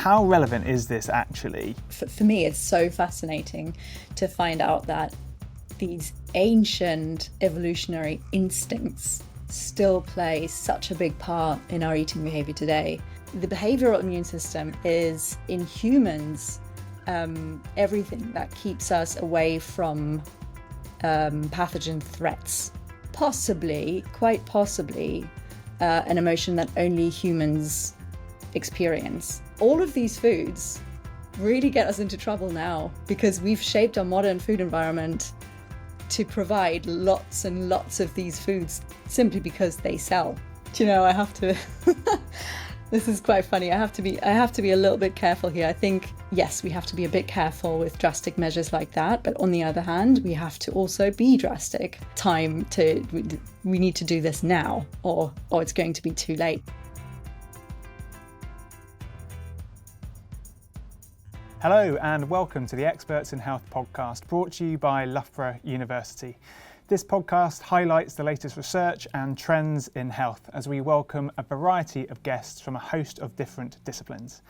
how relevant is this actually? For me, it's so fascinating to find out that these ancient evolutionary instincts still play such a big part in our eating behavior today. The behavioural immune system is, in humans, everything that keeps us away from pathogen threats. Quite possibly, an emotion that only humans experience. All of these foods really get us into trouble now because we've shaped our modern food environment to provide lots and lots of these foods simply because they sell. Do you know, I have to this is quite funny. I have to be a little bit careful here. I think, yes, we have to be a bit careful with drastic measures like that, but on the other hand, we have to also be drastic. We need to do this now or it's going to be too late. Hello and welcome to the Experts in Health podcast, brought to you by Loughborough University. This podcast highlights the latest research and trends in health as we welcome a variety of guests from a host of different disciplines.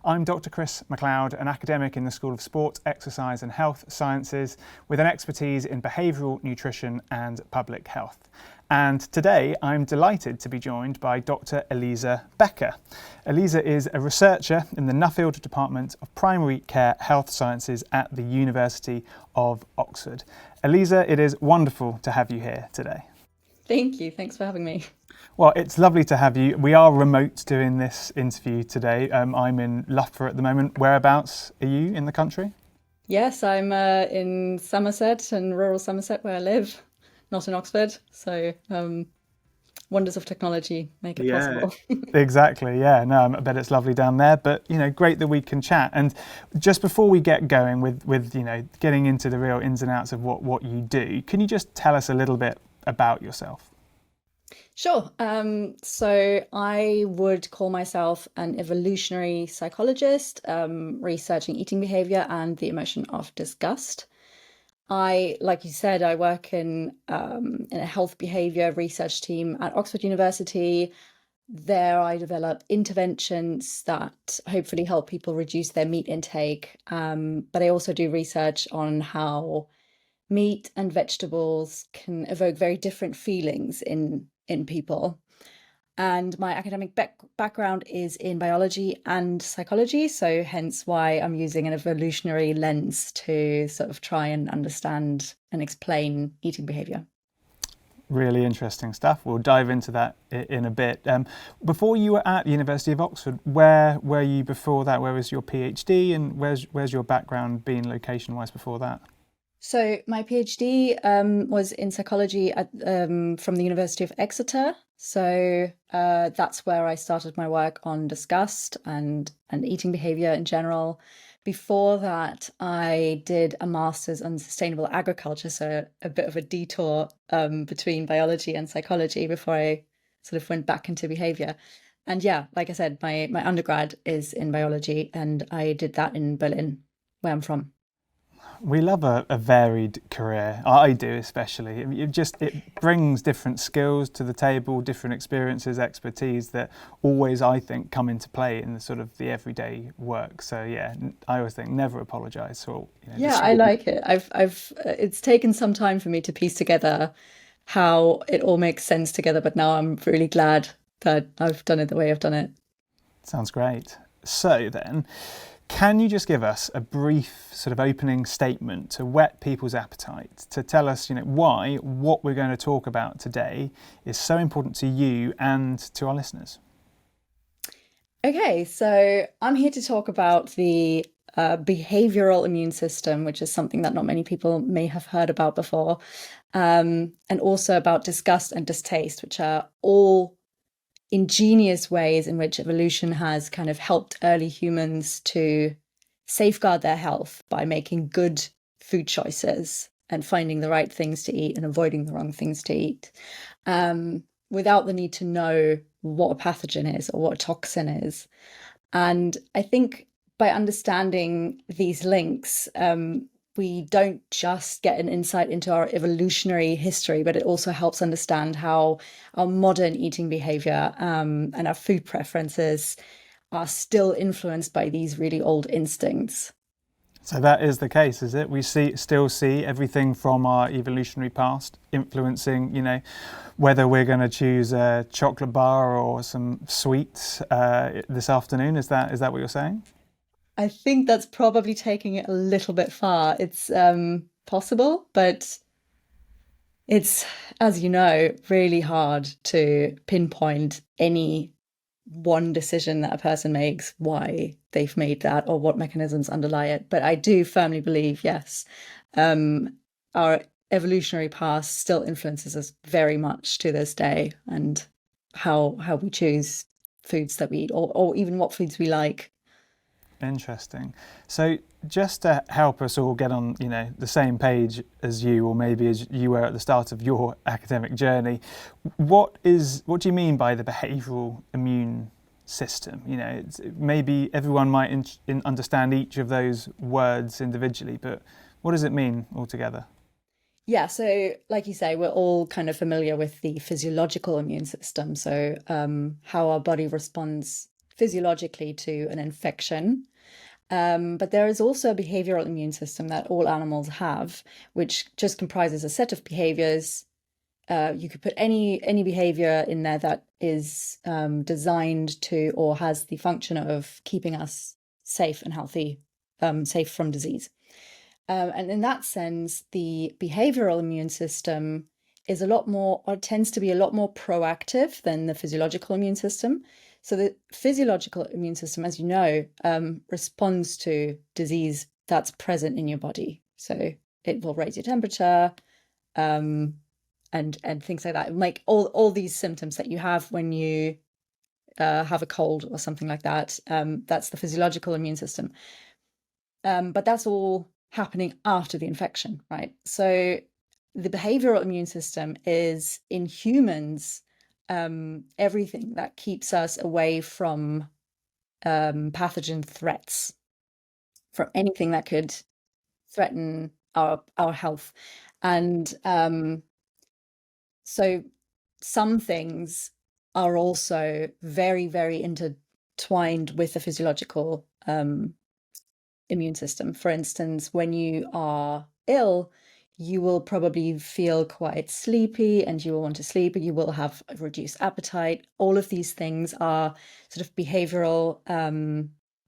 I'm Dr. Chris MacLeod, an academic in the School of Sport, Exercise and Health Sciences with an expertise in behavioural nutrition and public health. And today I'm delighted to be joined by Dr. Elisa Becker. Elisa is a researcher in the Nuffield Department of Primary Care Health Sciences at the University of Oxford. Elisa, it is wonderful to have you here today. Thank you. Thanks for having me. Well, it's lovely to have you. We are remote doing this interview today. I'm in Loughborough at the moment. Whereabouts are you in the country? Yes, I'm in Somerset, in rural Somerset where I live, not in Oxford. So wonders of technology make it possible. Exactly. Yeah, no, I bet it's lovely down there, but great that we can chat. And just before we get going with getting into the real ins and outs of what you do, can you just tell us a little bit about yourself? Sure. So I would call myself an evolutionary psychologist, researching eating behavior and the emotion of disgust. Like you said, I work in a health behavior research team at Oxford University. There I develop interventions that hopefully help people reduce their meat intake. But I also do research on how meat and vegetables can evoke very different feelings in people. And my academic background is in biology and psychology, so hence why I'm using an evolutionary lens to sort of try and understand and explain eating behaviour. Really interesting stuff. We'll dive into that in a bit. Before you were at the University of Oxford, where were you before that? Where was your PhD and where's your background been location-wise before that? So my PhD was in psychology from the University of Exeter. So that's where I started my work on disgust and eating behaviour in general. Before that, I did a master's on sustainable agriculture, so a bit of a detour between biology and psychology before I sort of went back into behaviour. And yeah, like I said, my undergrad is in biology, and I did that in Berlin, where I'm from. We love a varied career. I do, especially. It brings different skills to the table, different experiences, expertise that always, I think, come into play in the sort of the everyday work. So yeah, I always think never apologise for. Yeah, I like it. It's taken some time for me to piece together how it all makes sense together, but now I'm really glad that I've done it the way I've done it. Sounds great. So then, can you just give us a brief sort of opening statement to whet people's appetite, to tell us, why what we're going to talk about today is so important to you and to our listeners? Okay, so I'm here to talk about the behavioural immune system, which is something that not many people may have heard about before, and also about disgust and distaste, which are all ingenious ways in which evolution has kind of helped early humans to safeguard their health by making good food choices and finding the right things to eat and avoiding the wrong things to eat, without the need to know what a pathogen is or what a toxin is. And I think by understanding these links, we don't just get an insight into our evolutionary history, but it also helps understand how our modern eating behavior and our food preferences are still influenced by these really old instincts. So that is the case, is it? We still see everything from our evolutionary past influencing, whether we're going to choose a chocolate bar or some sweets this afternoon. Is that what you're saying? I think that's probably taking it a little bit far. It's possible, but it's, as you know, really hard to pinpoint any one decision that a person makes, why they've made that, or what mechanisms underlie it. But I do firmly believe, yes, our evolutionary past still influences us very much to this day, and how we choose foods that we eat, or even what foods we like. Interesting. So just to help us all get on, the same page as you, or maybe as you were at the start of your academic journey, what do you mean by the behavioural immune system? Maybe everyone might understand each of those words individually, but what does it mean altogether? Yeah, so like you say, we're all kind of familiar with the physiological immune system. So how our body responds physiologically to an infection. But there is also a behavioral immune system that all animals have, which just comprises a set of behaviors. You could put any behavior in there that is designed to, or has the function of keeping us safe and healthy, safe from disease. And in that sense, the behavioral immune system is a lot more, or tends to be a lot more proactive than the physiological immune system. So the physiological immune system, as you know, responds to disease that's present in your body. So it will raise your temperature, and things like that. Like all these symptoms that you have when you have a cold or something like that. That's the physiological immune system. But that's all happening after the infection, right? So the behavioral immune system is, in humans, everything that keeps us away from pathogen threats, from anything that could threaten our health. And so some things are also very, very intertwined with the physiological immune system. For instance, when you are ill, you will probably feel quite sleepy and you will want to sleep, and you will have a reduced appetite. All of these things are sort of behavioral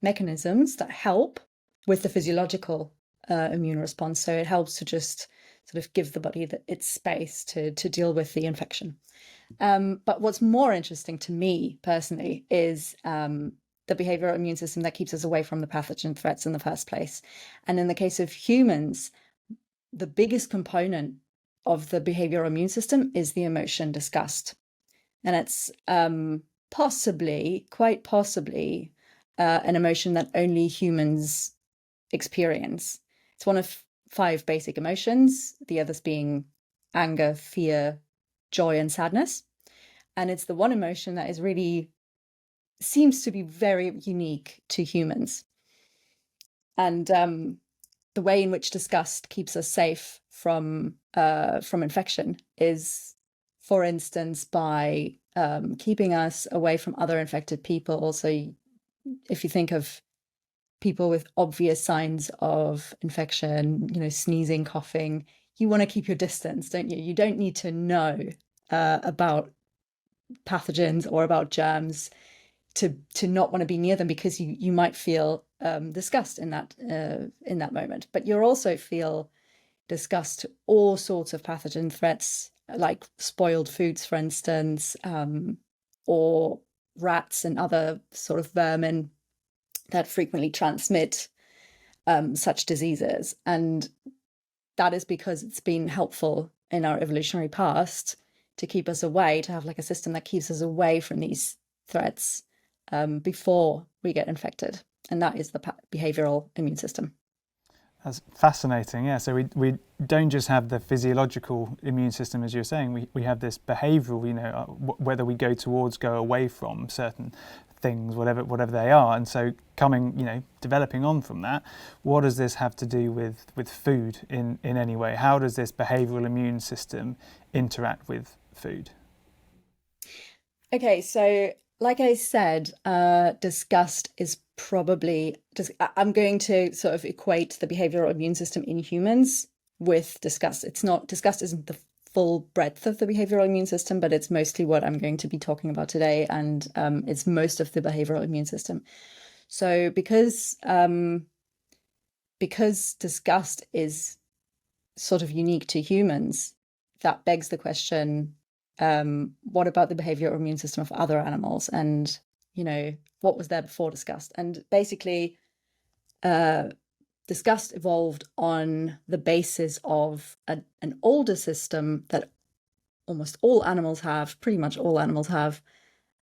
mechanisms that help with the physiological immune response. So it helps to just sort of give the body its space to deal with the infection. But what's more interesting to me personally is the behavioral immune system that keeps us away from the pathogen threats in the first place. And in the case of humans, the biggest component of the behavioral immune system is the emotion disgust. And it's quite possibly, an emotion that only humans experience. It's one of 5 basic emotions, the others being anger, fear, joy, and sadness. And it's the one emotion that is really seems to be very unique to humans. And the way in which disgust keeps us safe from infection is, for instance, by keeping us away from other infected people. So if you think of people with obvious signs of infection, sneezing, coughing, you want to keep your distance, don't you? You don't need to know about pathogens or about germs to not want to be near them, because you might feel disgust in that moment. But you'll also feel disgust to all sorts of pathogen threats, like spoiled foods, for instance, or rats and other sort of vermin that frequently transmit such diseases. And that is because it's been helpful in our evolutionary past to keep us away, to have like a system that keeps us away from these threats before we get infected. And that is the behavioral immune system. That's fascinating. Yeah. So we don't just have the physiological immune system, as you're saying. We have this behavioral. Whether we go away from certain things, whatever they are. And so developing on from that, what does this have to do with food in any way? How does this behavioral immune system interact with food? Okay, so like I said, disgust is probably just, I'm going to sort of equate the behavioral immune system in humans with disgust. It's not, disgust isn't the full breadth of the behavioral immune system, but it's mostly what I'm going to be talking about today, and it's most of the behavioral immune system. So because disgust is sort of unique to humans, that begs the question, what about the behavioral immune system of other animals? And, what was there before disgust? And basically, disgust evolved on the basis of an older system that almost all animals have, pretty much all animals have,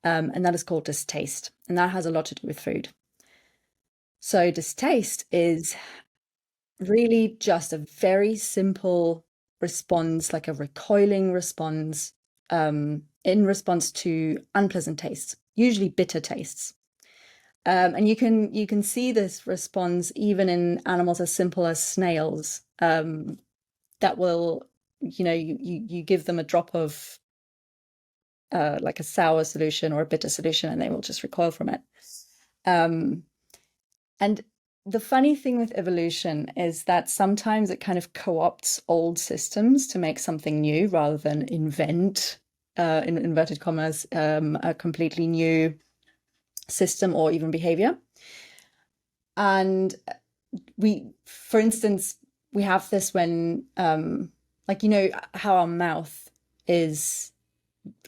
and that is called distaste. And that has a lot to do with food. So distaste is really just a very simple response, like a recoiling response, in response to unpleasant tastes, usually bitter tastes. And you can see this response even in animals as simple as snails, that will, you give them a drop of like a sour solution or a bitter solution, and they will just recoil from it. And the funny thing with evolution is that sometimes it kind of co-opts old systems to make something new rather than invent, in inverted commas, a completely new system or even behavior. And for instance, we have this when, like, how our mouth is,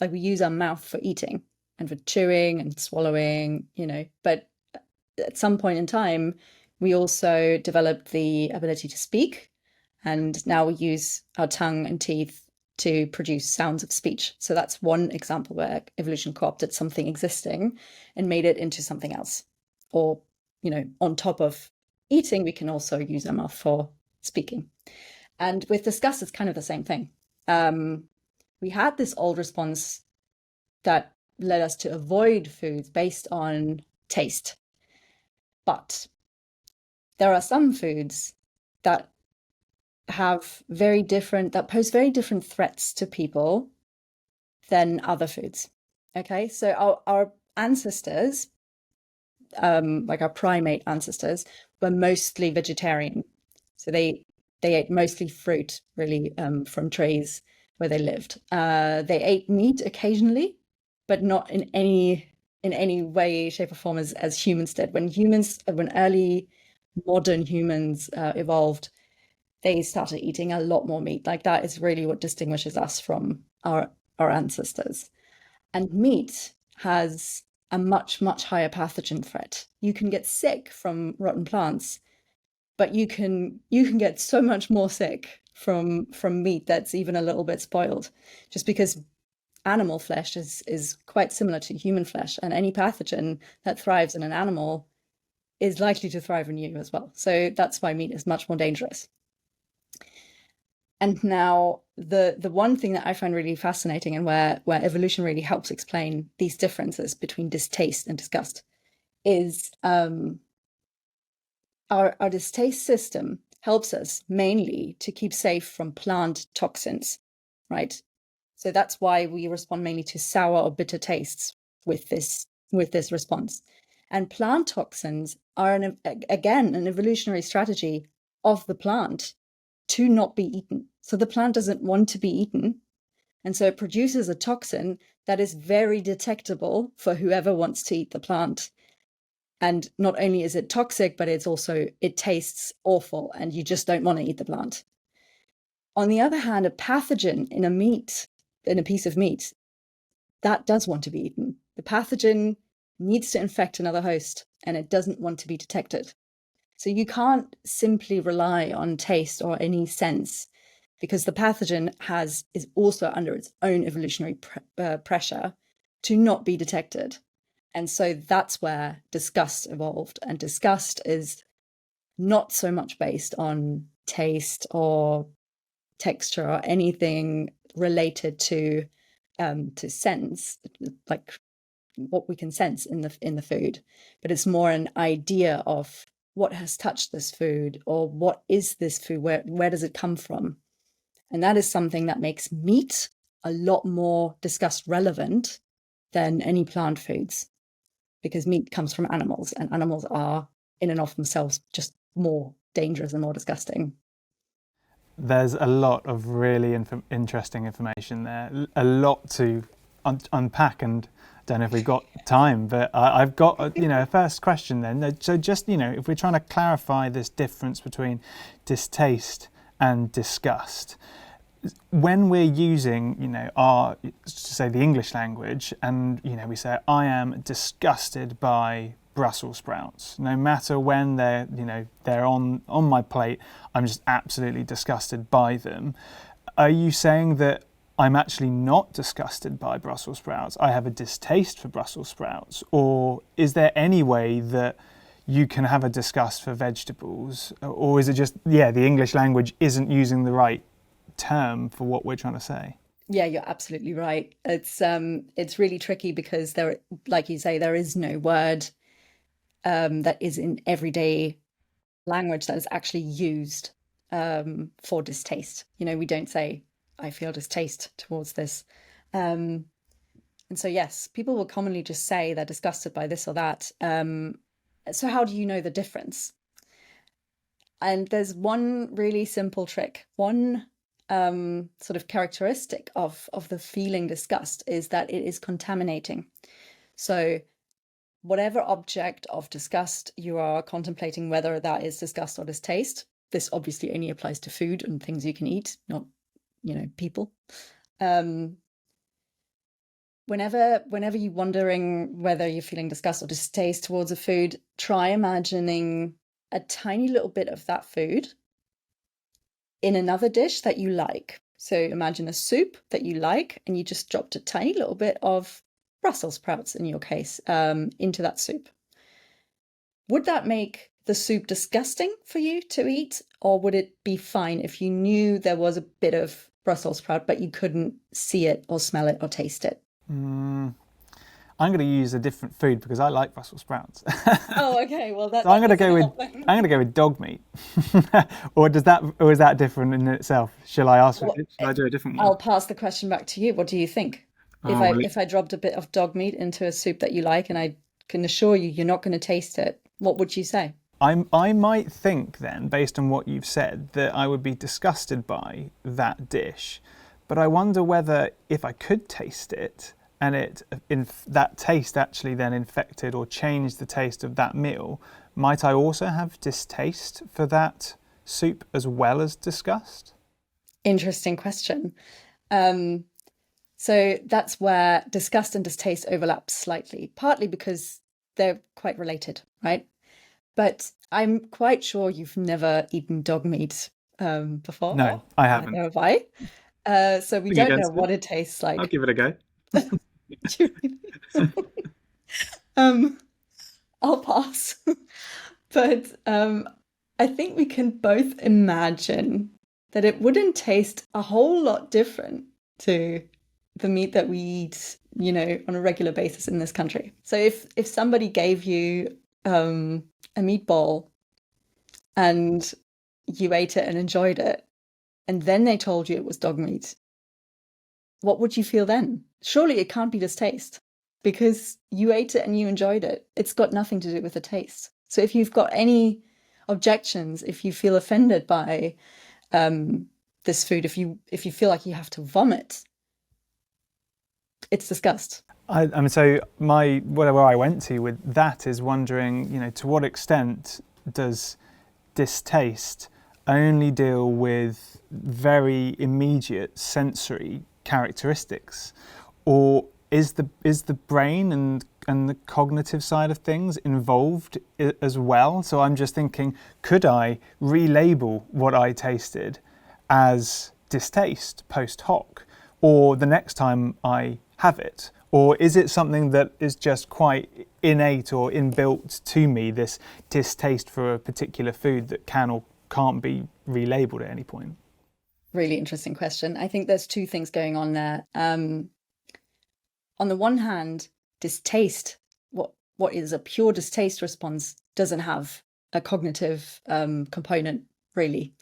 like, we use our mouth for eating and for chewing and swallowing, but at some point in time, we also developed the ability to speak, and now we use our tongue and teeth to produce sounds of speech. So that's one example where evolution co-opted something existing and made it into something else. Or, on top of eating, we can also use our mouth for speaking. And with disgust, it's kind of the same thing. We had this old response that led us to avoid foods based on taste. But there are some foods that pose very different threats to people than other foods. Okay, so our ancestors, like our primate ancestors, were mostly vegetarian. So they ate mostly fruit, really, from trees where they lived. They ate meat occasionally, but not in any way, shape, or form as humans did. When early modern humans evolved, they started eating a lot more meat. Like, that is really what distinguishes us from our ancestors. And meat has a much, much higher pathogen threat. You can get sick from rotten plants, but you can get so much more sick from meat that's even a little bit spoiled, just because animal flesh is quite similar to human flesh, and any pathogen that thrives in an animal is likely to thrive in you as well. So that's why meat is much more dangerous. And now the one thing that I find really fascinating, and where evolution really helps explain these differences between distaste and disgust, is our distaste system helps us mainly to keep safe from plant toxins, right? So that's why we respond mainly to sour or bitter tastes with this response. And plant toxins are, again, an evolutionary strategy of the plant to not be eaten. So the plant doesn't want to be eaten, and so it produces a toxin that is very detectable for whoever wants to eat the plant. And not only is it toxic, but it tastes awful, and you just don't want to eat the plant. On the other hand, a pathogen in a piece of meat, that does want to be eaten. The pathogen needs to infect another host, and it doesn't want to be detected. So you can't simply rely on taste or any sense, because the pathogen is also under its own evolutionary pressure to not be detected. And so that's where disgust evolved. And disgust is not so much based on taste or texture or anything related to sense, like what we can sense in the food, but it's more an idea of what has touched this food, or what is this food, where does it come from. And that is something that makes meat a lot more disgust relevant than any plant foods, because meat comes from animals, and animals are in and of themselves just more dangerous and more disgusting. There's a lot of really interesting information there, a lot to unpack, and I don't know if we've got time, but I've got a first question then. So just if we're trying to clarify this difference between distaste and disgust, when we're using our, say, the English language, and we say I am disgusted by Brussels sprouts, no matter when they're on my plate, I'm just absolutely disgusted by them. Are you saying that I'm actually not disgusted by Brussels sprouts, I have a distaste for Brussels sprouts? Or is there any way that you can have a disgust for vegetables? Or is it just, the English language isn't using the right term for what we're trying to say? Yeah, you're absolutely right. It's really tricky because there, like you say, there is no word that is in everyday language that is actually used for distaste. We don't say, I feel distaste towards this. And so, yes, people will commonly just say they're disgusted by this or that. So how do you know the difference? And there's one really simple trick. One sort of characteristic of the feeling disgust is that it is contaminating. So whatever object of disgust you are contemplating, whether that is disgust or distaste, this obviously only applies to food and things you can eat, not, people. Whenever you're wondering whether you're feeling disgust or distaste towards a food, try imagining a tiny little bit of that food in another dish that you like. So imagine a soup that you like, and you just dropped a tiny little bit of Brussels sprouts, in your case, into that soup. Would that make the soup disgusting for you to eat, or would it be fine if you knew there was a bit of Brussels sprout, but you couldn't see it or smell it or taste it? I'm going to use a different food because I like Brussels sprouts. Oh, okay. Well, so I'm going to go with dog meat. or is that different in itself? Shall I ask? Shall I do a different one? I'll pass the question back to you. What do you think? If I dropped a bit of dog meat into a soup that you like, and I can assure you you're not going to taste it, what would you say? I might think then, based on what you've said, that I would be disgusted by that dish. But I wonder whether if I could taste it, and that taste actually then infected or changed the taste of that meal, might I also have distaste for that soup as well as disgust? Interesting question. So that's where disgust and distaste overlap slightly, partly because they're quite related, right? But I'm quite sure you've never eaten dog meat before. No, I haven't. Neither have I. So we don't know what it tastes like. I'll give it a go. I'll pass. But I think we can both imagine that it wouldn't taste a whole lot different to the meat that we eat, on a regular basis in this country. So if somebody gave you a meatball and you ate it and enjoyed it, and then they told you it was dog meat, what would you feel then? Surely it can't be distaste, because you ate it and you enjoyed it. It's got nothing to do with the taste. So if you've got any objections, if you feel offended by this food, if you feel like you have to vomit, it's disgust. So whatever I went to with that is wondering, to what extent does distaste only deal with very immediate sensory characteristics, or is the brain and the cognitive side of things involved as well? So I'm just thinking, could I relabel what I tasted as distaste post hoc, or the next time I have it? Or is it something that is just quite innate or inbuilt to me, this distaste for a particular food that can or can't be relabeled at any point? Really interesting question. I think there's two things going on there. On the one hand, distaste, what is a pure distaste response, doesn't have a cognitive component, really,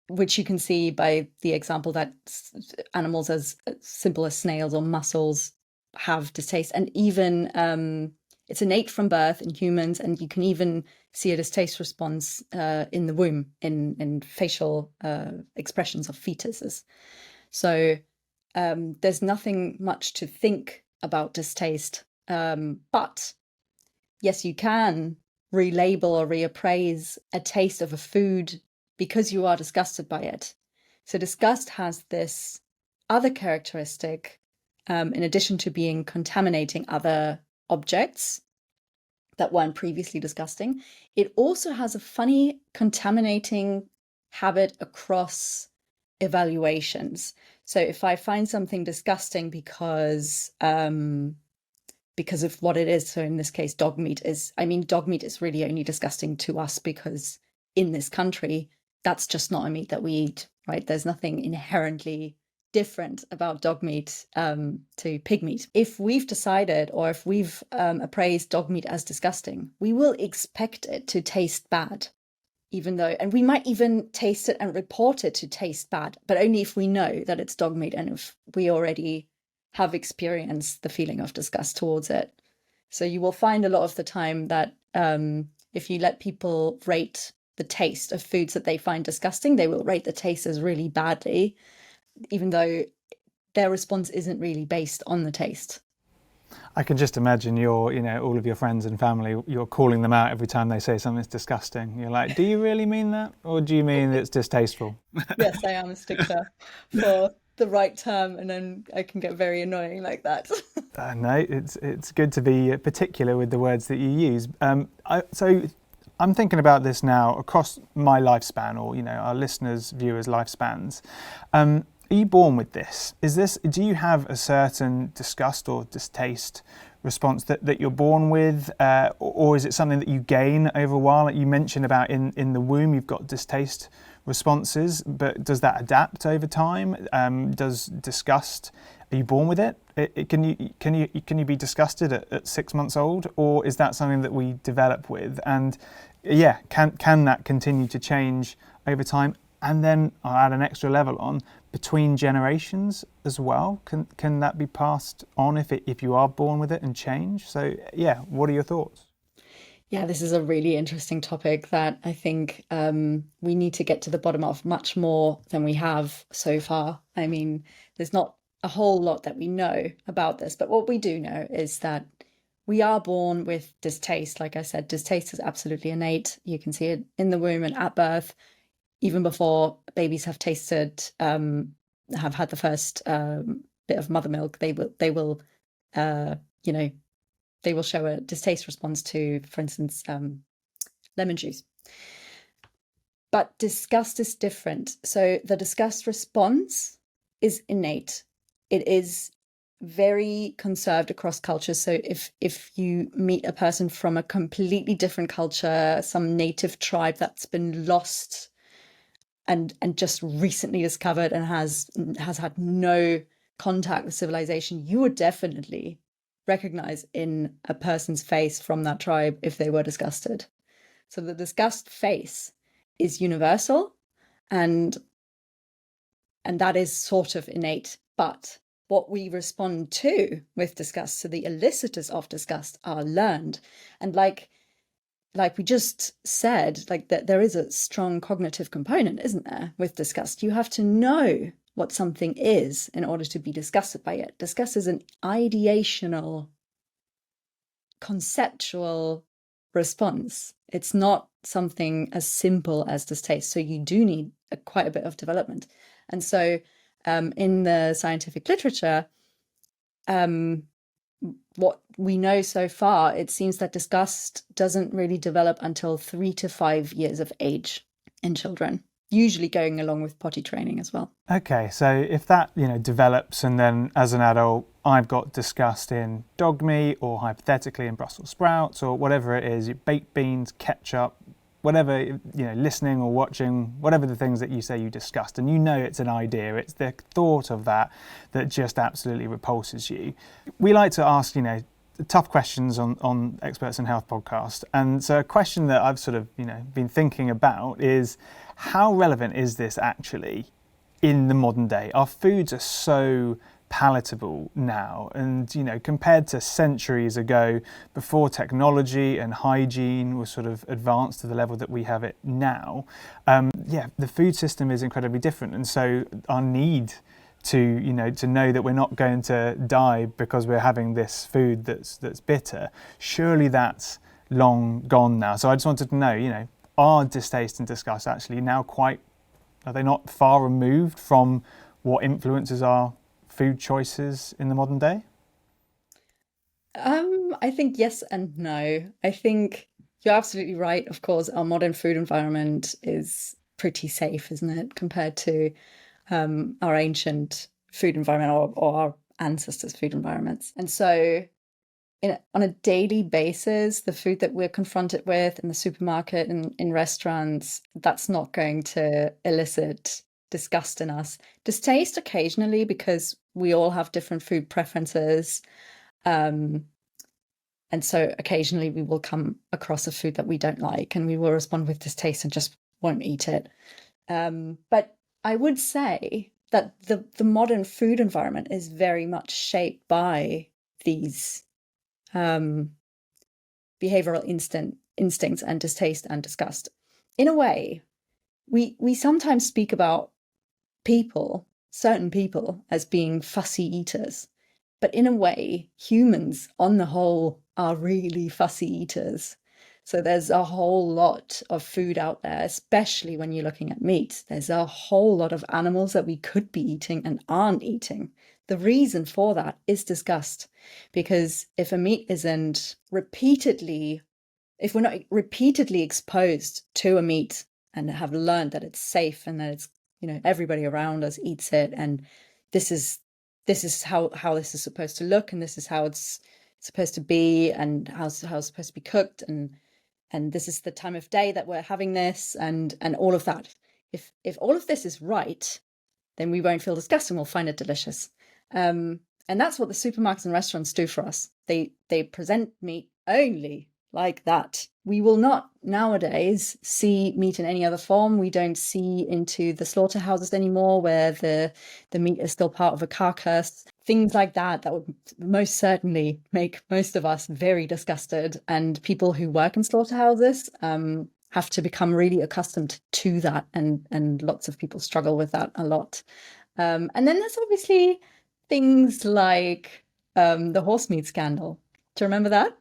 which you can see by the example that animals as simple as snails or mussels have distaste, and even it's innate from birth in humans, and you can even see a distaste response in the womb in facial expressions of fetuses. So there's nothing much to think about distaste, but yes, you can relabel or reappraise a taste of a food because you are disgusted by it. So disgust has this other characteristic, in addition to being contaminating other objects that weren't previously disgusting. It also has a funny contaminating habit across evaluations. So if I find something disgusting because of what it is, so in this case, dog meat is really only disgusting to us because in this country, that's just not a meat that we eat, right? There's nothing inherently different about dog meat to pig meat. If we've decided, or if we've appraised dog meat as disgusting, we will expect it to taste bad, and we might even taste it and report it to taste bad, but only if we know that it's dog meat and if we already have experienced the feeling of disgust towards it. So you will find a lot of the time that if you let people rate the taste of foods that they find disgusting, they will rate the taste as really badly, even though their response isn't really based on the taste. I can just imagine all of your friends and family, you're calling them out every time they say something's disgusting. You're like, do you really mean that? Or do you mean it's distasteful? Yes, I am a stickler for the right term, and then I can get very annoying like that. No, it's good to be particular with the words that you use. So I'm thinking about this now across my lifespan, or our listeners, viewers' lifespans. Are you born with this? Do you have a certain disgust or distaste response that you're born with, or is it something that you gain over a while? Like you mentioned about in the womb, you've got distaste responses, but does that adapt over time? Does disgust, are you born with it? Can you be disgusted at 6 months old, or is that something that we develop with? And can that continue to change over time? And then I'll add an extra level on, between generations as well. Can that be passed on if you are born with it and change? So what are your thoughts? Yeah, this is a really interesting topic that I think we need to get to the bottom of much more than we have so far. I mean, there's not a whole lot that we know about this, but what we do know is that we are born with distaste. Like I said, distaste is absolutely innate. You can see it in the womb and at birth. Even before babies have tasted, have had the first bit of mother milk, they will show a distaste response to, for instance, lemon juice. But disgust is different. So the disgust response is innate. It is very conserved across cultures. So if you meet a person from a completely different culture, some native tribe that's been lost and just recently discovered and has had no contact with civilization, you would definitely recognize in a person's face from that tribe if they were disgusted. So the disgust face is universal, and that is sort of innate. But what we respond to with disgust, so the elicitors of disgust, are learned. And like we just said, like that there is a strong cognitive component, isn't there, with disgust? You have to know what something is in order to be disgusted by it. Disgust is an ideational, conceptual response. It's not something as simple as distaste. So you do need quite a bit of development. And so in the scientific literature, what we know so far, it seems that disgust doesn't really develop until 3 to 5 years of age in children, usually going along with potty training as well. Okay, so if that develops, and then as an adult I've got disgust in dog meat, or hypothetically in Brussels sprouts, or whatever it is, baked beans, ketchup, whatever, listening or watching, whatever the things that you say you disgust, and it's an idea, it's the thought of that just absolutely repulses you. We like to ask, tough questions on Experts in Health podcast. And so a question that I've sort of, been thinking about is, how relevant is this actually in the modern day? Our foods are so palatable now. And, you know, compared to centuries ago, before technology and hygiene was sort of advanced to the level that we have it now, the food system is incredibly different. And so our need to know that we're not going to die because we're having this food that's bitter, surely that's long gone now. So I just wanted to know, you know, are Distaste and Disgust actually now are they not far removed from what influences our food choices in the modern day? I think yes and no. I think you're absolutely right. Of course, our modern food environment is pretty safe, isn't it, compared to our ancient food environment or our ancestors' food environments. And so on a daily basis, the food that we're confronted with in the supermarket and in restaurants, that's not going to elicit disgust in us. Distaste occasionally, because we all have different food preferences. And so occasionally we will come across a food that we don't like and we will respond with distaste and just won't eat it. But I would say that the modern food environment is very much shaped by these behavioural instincts and distaste and disgust. In a way, we sometimes speak about certain people, as being fussy eaters. But in a way, humans on the whole are really fussy eaters. So there's a whole lot of food out there, especially when you're looking at meat. There's a whole lot of animals that we could be eating and aren't eating. The reason for that is disgust, because if a meat isn't if we're not repeatedly exposed to a meat and have learned that it's safe and that it's, you know, everybody around us eats it, and this is how this is supposed to look, and this is how it's supposed to be, and how it's supposed to be cooked, and this is the time of day that we're having this, and all of that. If all of this is right, then we won't feel disgust and we'll find it delicious. And that's what the supermarkets and restaurants do for us. They present meat only like that. We will not nowadays see meat in any other form. We don't see into the slaughterhouses anymore, where the meat is still part of a carcass. Things like that would most certainly make most of us very disgusted. And people who work in slaughterhouses have to become really accustomed to that. And lots of people struggle with that a lot. And then there's obviously things like the horse meat scandal. Do you remember that?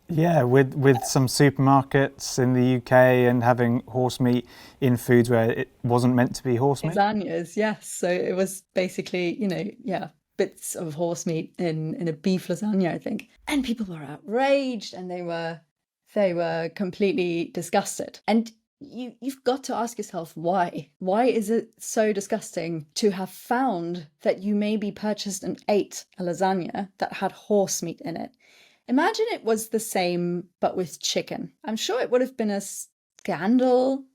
Yeah, with some supermarkets in the UK and having horse meat in foods where it wasn't meant to be horse meat. Lasagnas, yes. So it was basically, bits of horse meat in a beef lasagna, I think. And people were outraged and they were completely disgusted. And you've got to ask yourself why. Why is it so disgusting to have found that you maybe purchased and ate a lasagna that had horse meat in it? Imagine it was the same, but with chicken. I'm sure it would have been a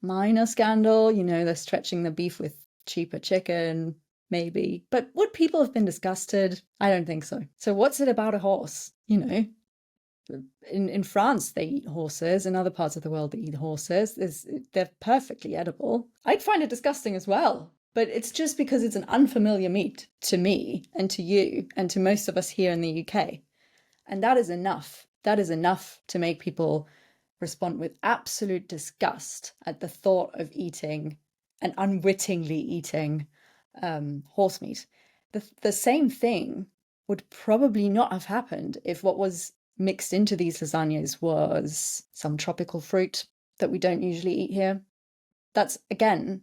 minor scandal. You know, they're stretching the beef with cheaper chicken, maybe. But would people have been disgusted? I don't think so. So what's it about a horse? You know, in France, they eat horses. In other parts of the world, they eat horses. They're perfectly edible. I'd find it disgusting as well. But it's just because it's an unfamiliar meat to me and to you and to most of us here in the UK. And that is enough. That is enough to make people respond with absolute disgust at the thought of eating and unwittingly eating horse meat. The same thing would probably not have happened if what was mixed into these lasagnas was some tropical fruit that we don't usually eat here. That's, again,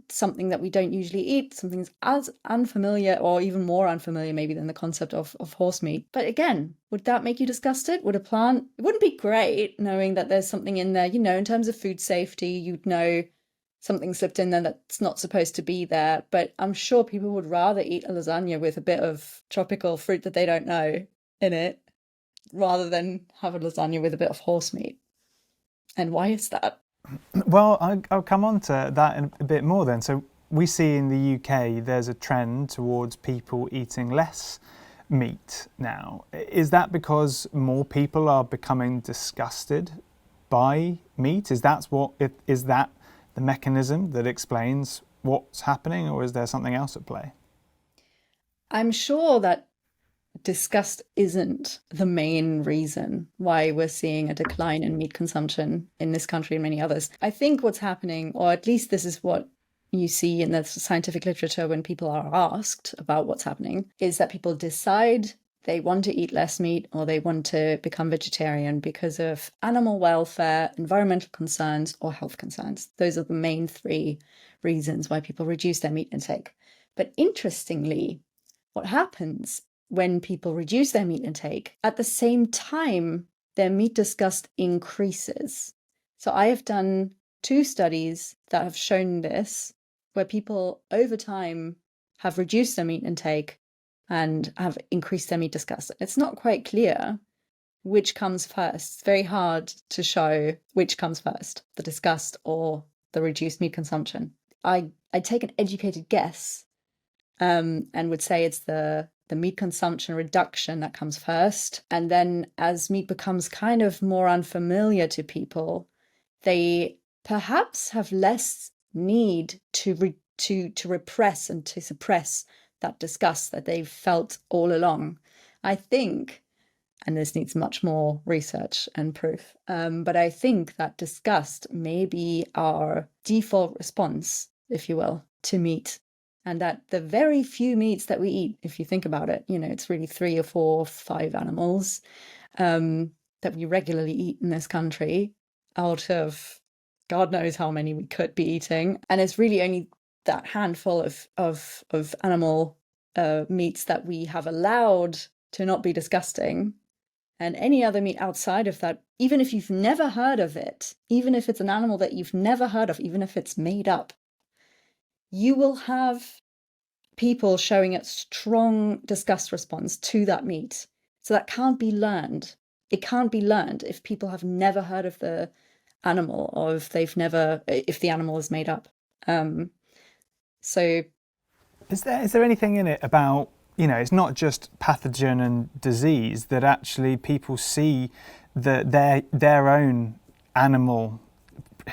something that we don't usually eat, something that's as unfamiliar or even more unfamiliar maybe than the concept of horse meat. But again, would that make you disgusted? Would a plant? It wouldn't be great knowing that there's something in there, you know, in terms of food safety, you'd know something slipped in there that's not supposed to be there. But I'm sure people would rather eat a lasagna with a bit of tropical fruit that they don't know in it rather than have a lasagna with a bit of horse meat. And why is that? Well, I'll come on to that in a bit more then. So we see in the UK there's a trend towards people eating less meat now. Is that because more people are becoming disgusted by meat? Is that the mechanism that explains what's happening, or is there something else at play? I'm sure that disgust isn't the main reason why we're seeing a decline in meat consumption in this country and many others. I think what's happening, or at least this is what you see in the scientific literature when people are asked about what's happening, is that people decide they want to eat less meat or they want to become vegetarian because of animal welfare, environmental concerns, or health concerns. Those are the main three reasons why people reduce their meat intake. But interestingly, what happens when people reduce their meat intake, at the same time, their meat disgust increases. So I have done 2 studies that have shown this, where people over time have reduced their meat intake and have increased their meat disgust. It's not quite clear which comes first. It's very hard to show which comes first, the disgust or the reduced meat consumption. I take an educated guess and would say it's the meat consumption reduction that comes first. And then as meat becomes kind of more unfamiliar to people, they perhaps have less need to repress and to suppress that disgust that they've felt all along. I think, and this needs much more research and proof, but I think that disgust may be our default response, if you will, to meat. And that the very few meats that we eat, if you think about it, it's really 3 or 4 or 5 animals that we regularly eat in this country out of God knows how many we could be eating. And it's really only that handful of animal meats that we have allowed to not be disgusting. And any other meat outside of that, even if you've never heard of it, even if it's an animal that you've never heard of, even if it's made up, you will have people showing a strong disgust response to that meat. So that can't be learned. It can't be learned if people have never heard of the animal or if the animal is made up. So is there anything in it about, it's not just pathogen and disease, that actually people see their own animal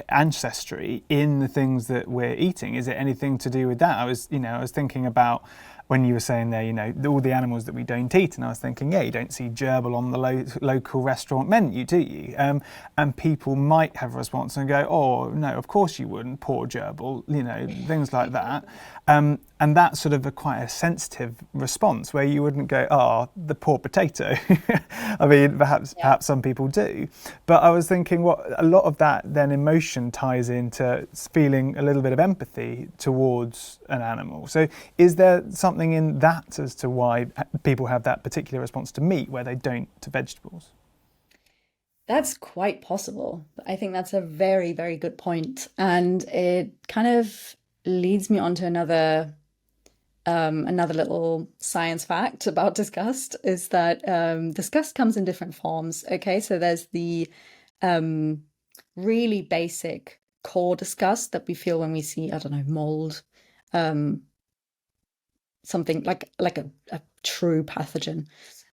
ancestry in the things that we're eating? Is it anything to do with that? I was thinking about when you were saying there, all the animals that we don't eat, and I was thinking, you don't see gerbil on the local restaurant menu, do you? And people might have a response and go, oh no, of course you wouldn't, poor gerbil, things like that. And that's sort of quite a sensitive response where you wouldn't go, oh, the poor potato. I mean, perhaps some people do. But I was thinking, a lot of that then emotion ties into feeling a little bit of empathy towards an animal. So is there something in that as to why people have that particular response to meat where they don't to vegetables? That's quite possible. I think that's a very, very good point. And it kind of leads me on to another little science fact about disgust, is that disgust comes in different forms. Okay, so there's the really basic core disgust that we feel when we see, I don't know, mold, something like a true pathogen.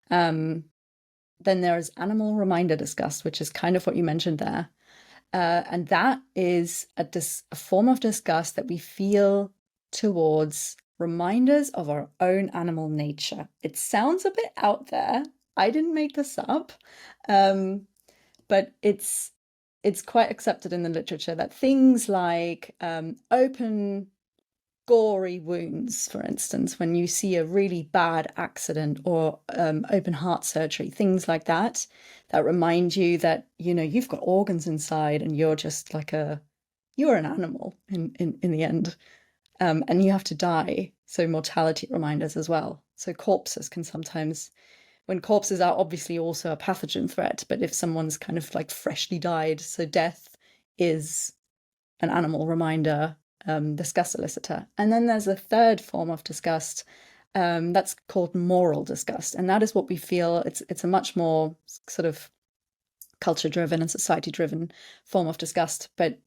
Then there's animal reminder disgust, which is kind of what you mentioned there. And that is a form of disgust that we feel towards reminders of our own animal nature. It sounds a bit out there. I didn't make this up, but it's quite accepted in the literature that things like open, gory wounds, for instance, when you see a really bad accident or open heart surgery, things like that remind you that, you've got organs inside and you're just you're an animal in the end. And you have to die. So mortality reminders as well. So corpses can sometimes, when corpses are obviously also a pathogen threat, but if someone's kind of freshly died, so death is an animal reminder, disgust elicitor. And then there's a third form of disgust that's called moral disgust. And that is what we feel, it's a much more sort of culture-driven and society-driven form of disgust. But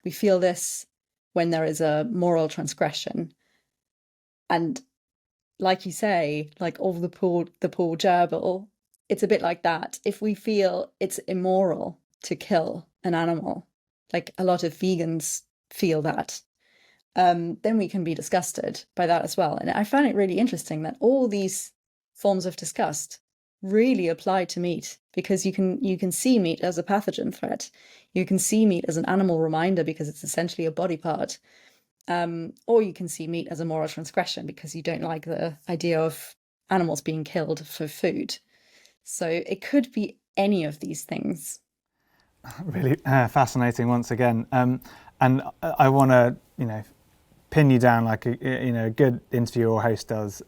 we feel this when there is a moral transgression. And like you say, all the poor gerbil, it's a bit like that. If we feel it's immoral to kill an animal, a lot of vegans feel that, then we can be disgusted by that as well. And I found it really interesting that all these forms of disgust really apply to meat, because you can see meat as a pathogen threat. You can see meat as an animal reminder because it's essentially a body part. Or you can see meat as a moral transgression because you don't like the idea of animals being killed for food. So it could be any of these things. Really fascinating once again. And I want to, pin you down like a good interviewer or host does.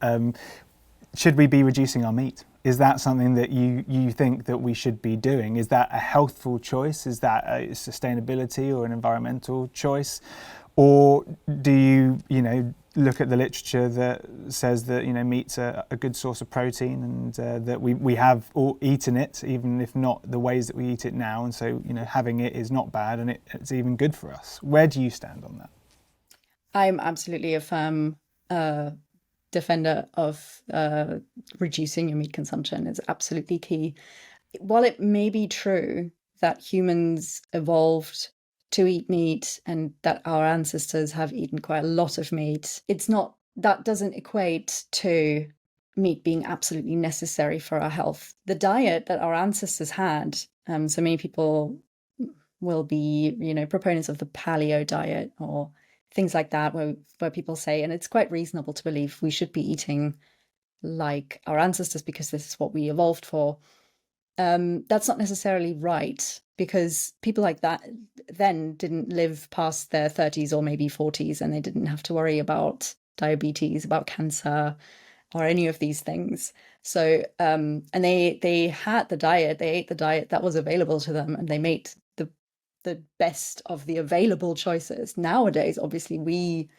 Should we be reducing our meat? Is that something that you think that we should be doing? Is that a healthful choice? Is that a sustainability or an environmental choice? Or do you, look at the literature that says that, meat's a good source of protein, and that we have all eaten it, even if not the ways that we eat it now. And so, having it is not bad, and it's even good for us. Where do you stand on that? I'm absolutely a firm defender of reducing your meat consumption. It's absolutely key. While it may be true that humans evolved to eat meat and that our ancestors have eaten quite a lot of meat, that doesn't equate to meat being absolutely necessary for our health. The diet that our ancestors had, so many people will be, proponents of the paleo diet or things like that, where people say, and it's quite reasonable to believe, we should be eating like our ancestors because this is what we evolved for. That's not necessarily right, because people like that then didn't live past their 30s or maybe 40s, and they didn't have to worry about diabetes, about cancer, or any of these things. So, and they had the diet, they ate the diet that was available to them, and they made the best of the available choices. Nowadays, obviously, we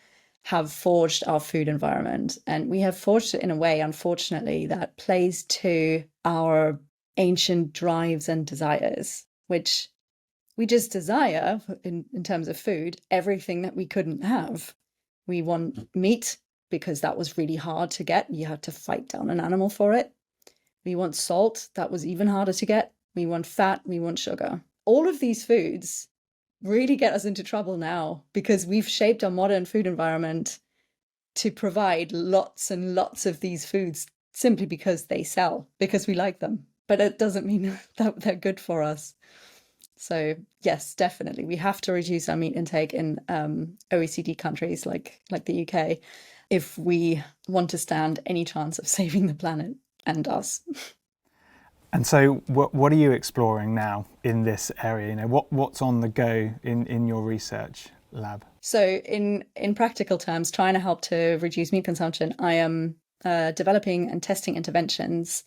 have forged our food environment, and we have forged it in a way, unfortunately, that plays to our ancient drives and desires, which we just desire in terms of food, everything that we couldn't have. We want meat because that was really hard to get. You had to fight down an animal for it. We want salt. That was even harder to get. We want fat. We want sugar. All of these foods really get us into trouble now because we've shaped our modern food environment to provide lots and lots of these foods simply because they sell, because we like them. But it doesn't mean that they're good for us. So yes, definitely, we have to reduce our meat intake in OECD countries like the UK if we want to stand any chance of saving the planet and us. And so what are you exploring now in this area? What's on the go in your research lab? So in practical terms, trying to help to reduce meat consumption, I am developing and testing interventions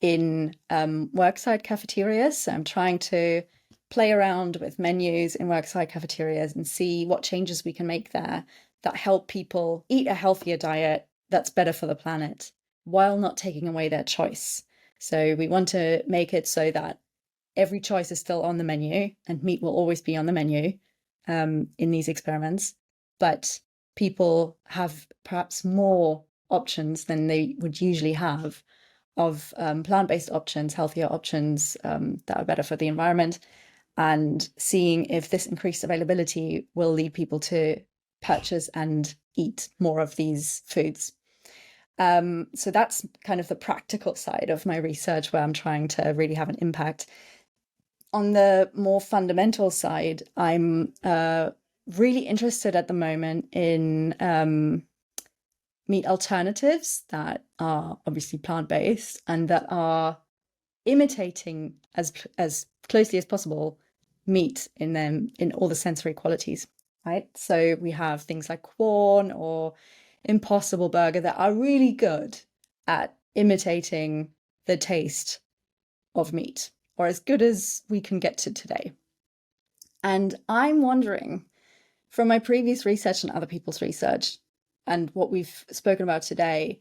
in worksite cafeterias. So I'm trying to play around with menus in worksite cafeterias and see what changes we can make there that help people eat a healthier diet that's better for the planet while not taking away their choice. So we want to make it so that every choice is still on the menu, and meat will always be on the menu in these experiments, but people have perhaps more options than they would usually have of plant-based options, healthier options that are better for the environment, and seeing if this increased availability will lead people to purchase and eat more of these foods. So that's kind of the practical side of my research, where I'm trying to really have an impact. On the more fundamental side, I'm really interested at the moment in meat alternatives that are obviously plant-based and that are imitating as closely as possible meat in all the sensory qualities, right? So we have things like Quorn or Impossible Burger that are really good at imitating the taste of meat, or as good as we can get to today. And I'm wondering, from my previous research and other people's research and what we've spoken about today,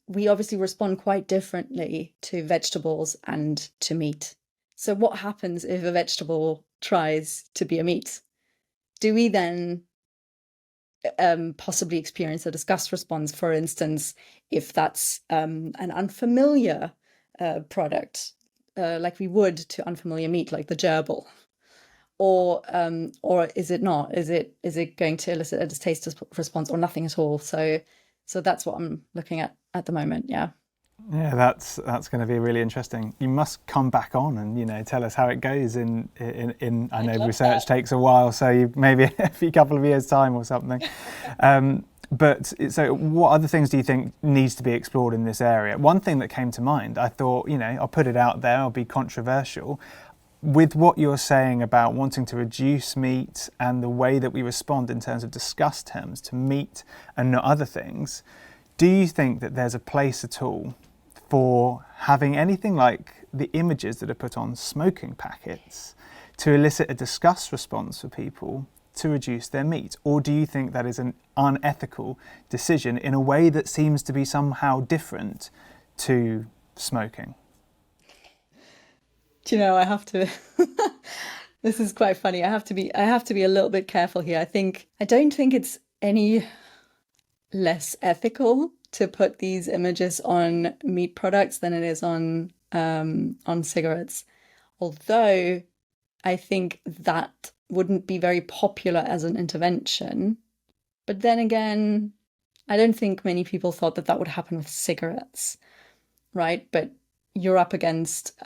we obviously respond quite differently to vegetables and to meat. So what happens if a vegetable tries to be a meat? Do we then possibly experience a disgust response, for instance, if that's an unfamiliar product, like we would to unfamiliar meat, like the gerbil? or is it not? Is it going to elicit a distaste response or nothing at all? So that's what I'm looking at the moment. Yeah. Yeah, that's going to be really interesting. You must come back on and tell us how it goes in I know research takes a while, so maybe a few couple of years time or something. But so what other things do you think needs to be explored in this area? One thing that came to mind, I thought, I'll put it out there, I'll be controversial. With what you're saying about wanting to reduce meat and the way that we respond in terms of disgust terms to meat and not other things, do you think that there's a place at all for having anything like the images that are put on smoking packets to elicit a disgust response for people to reduce their meat? Or do you think that is an unethical decision in a way that seems to be somehow different to smoking? Do you know, I have to this is quite funny. I have to be a little bit careful here. I don't think it's any less ethical to put these images on meat products than it is on cigarettes. Although I think that wouldn't be very popular as an intervention. But then again, I don't think many people thought that would happen with cigarettes, right? But you're up against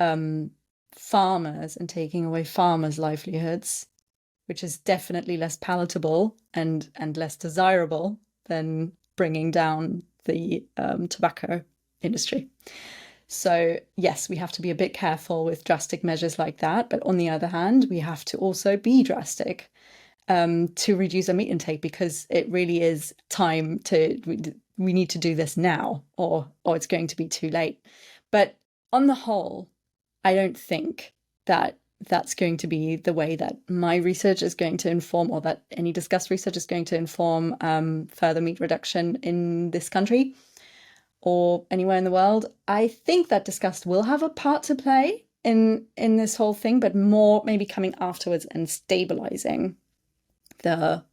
farmers and taking away farmers' livelihoods, which is definitely less palatable and less desirable than bringing down the tobacco industry. So yes, we have to be a bit careful with drastic measures like that. But on the other hand, we have to also be drastic to reduce our meat intake, because it really is time we need to do this now, or it's going to be too late. But on the whole, I don't think that that's going to be the way that my research is going to inform, or that any Disgust research is going to inform further meat reduction in this country or anywhere in the world. I think that Disgust will have a part to play in this whole thing, but more maybe coming afterwards and stabilizing the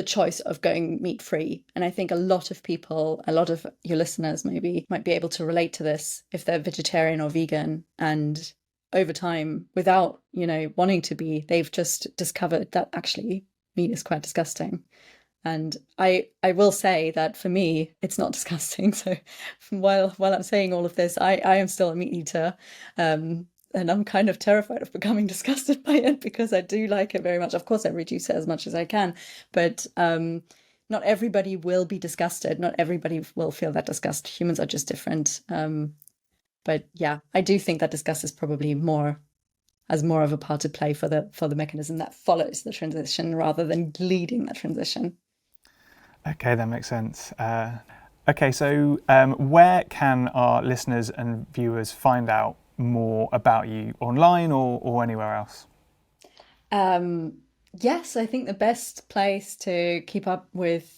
choice of going meat free. And I think a lot of people, a lot of your listeners maybe might be able to relate to this if they're vegetarian or vegan, and over time, without wanting to be, they've just discovered that actually meat is quite disgusting. And I will say that for me, it's not disgusting. So while I'm saying all of this, I am still a meat eater. And I'm kind of terrified of becoming disgusted by it, because I do like it very much. Of course, I reduce it as much as I can, but not everybody will be disgusted. Not everybody will feel that disgust. Humans are just different. But yeah, I do think that disgust is probably more of a part to play for the mechanism that follows the transition rather than leading that transition. Okay, that makes sense. Okay, so where can our listeners and viewers find out more about you, online or anywhere else? Yes, I think the best place to keep up with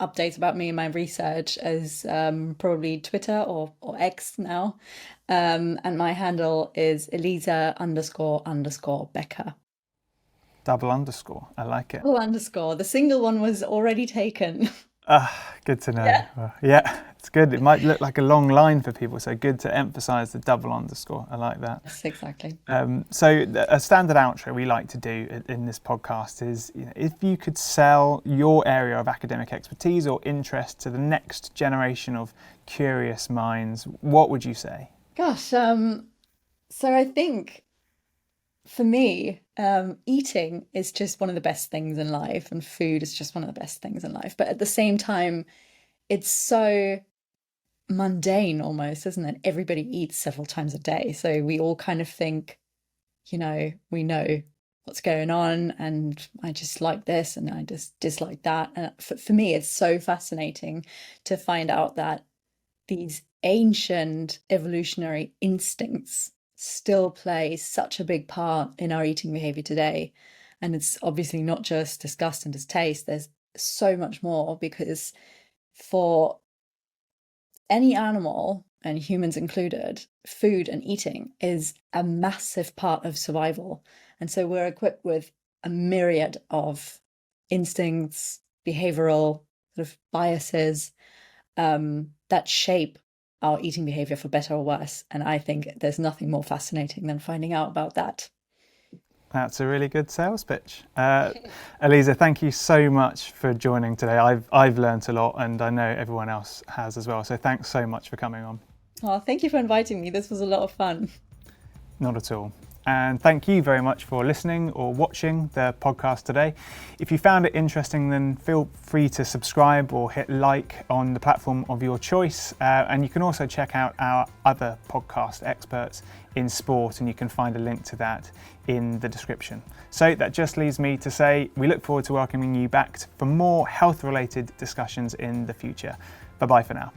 updates about me and my research is probably Twitter or X now. And my handle is Elisa__Becker. Double underscore, I like it. Double underscore. The single one was already taken. Good to know. Yeah. Yeah, it's good. It might look like a long line for people, so good to emphasise the double underscore. I like that. Yes, exactly. So a standard outro we like to do in this podcast is, if you could sell your area of academic expertise or interest to the next generation of curious minds, what would you say? Gosh, so I think for me, eating is just one of the best things in life, and food is just one of the best things in life. But at the same time, it's so mundane almost, isn't it? Everybody eats several times a day. So we all kind of think, we know what's going on, and I just like this and I just dislike that. And for me, it's so fascinating to find out that these ancient evolutionary instincts still play such a big part in our eating behavior today. And it's obviously not just disgust and distaste. There's so much more, because for any animal, and humans included, food and eating is a massive part of survival. And so we're equipped with a myriad of instincts, behavioural sort of biases that shape our eating behavior for better or worse. And I think there's nothing more fascinating than finding out about that. That's a really good sales pitch. Elisa, thank you so much for joining today. I've learnt a lot, and I know everyone else has as well. So thanks so much for coming on. Oh, thank you for inviting me. This was a lot of fun. Not at all. And thank you very much for listening or watching the podcast today. If you found it interesting, then feel free to subscribe or hit like on the platform of your choice. And you can also check out our other podcast, Experts in Sport, and you can find a link to that in the description. So that just leaves me to say we look forward to welcoming you back for more health-related discussions in the future. Bye-bye for now.